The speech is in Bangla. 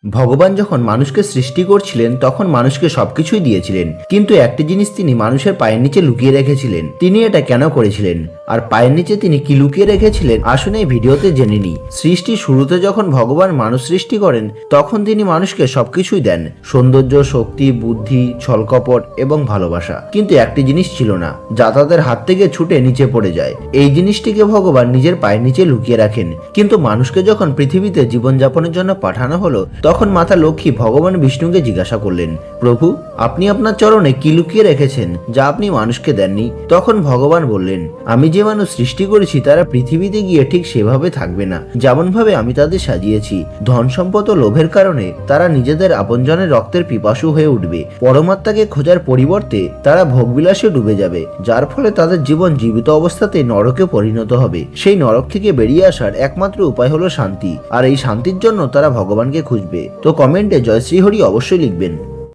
ভগবান যখন মানুষকে সৃষ্টি করছিলেন তখন মানুষকে সবকিছুই দিয়েছিলেন, কিন্তু একটি জিনিস তিনি মানুষের পায়ের নিচে লুকিয়ে রেখেছিলেন। তিনি এটা কেন করেছিলেন আর পায়ের নিচে তিনি কি লুকিয়ে রেখেছিলেন আসুন এই ভিডিওতে জেনে নিই। সৃষ্টির শুরুতে যখন ভগবান মানুষ সৃষ্টি করেন তখন তিনি মানুষকে সবকিছুই দেন, সৌন্দর্য, শক্তি, বুদ্ধি, ছলকপট এবং ভালোবাসা। কিন্তু একটি জিনিস ছিল না, যা তাদের হাত থেকে ছুটে নিচে পড়ে যায়। এই জিনিসটিকে ভগবান নিজের পায়ের নিচে লুকিয়ে রাখেন। কিন্তু মানুষকে যখন পৃথিবীতে জীবনযাপনের জন্য পাঠানো হলো তখন মাতা লক্ষ্মী ভগবান বিষ্ণুকে জিজ্ঞাসা করলেন, প্রভু, আপনি আপনার চরণে কি লুকিয়ে রেখেছেন যা আপনি মানুষকে দেননি? তখন ভগবান বললেন, আমি যে মানুষ সৃষ্টি করেছি তারা পৃথিবীতে গিয়ে ঠিক সেভাবে থাকবে না যেমন ভাবে আমি তাদের সাজিয়েছি। ধন সম্পদ ও লোভের কারণে তারা নিজেদের আপনজনের রক্তের পিপাসু হয়ে উঠবে। পরমাত্মাকে খোঁজার পরিবর্তে তারা ভোগবিলাসে ডুবে যাবে, যার ফলে তাদের জীবন জীবিত অবস্থাতে নরকে পরিণত হবে। সেই নরক থেকে বেরিয়ে আসার একমাত্র উপায় হলো শান্তি, আর এই শান্তির জন্য তারা ভগবানকে খুঁজবে। তো কমেন্টে জয় শ্রী হরি অবশ্যই লিখবেন।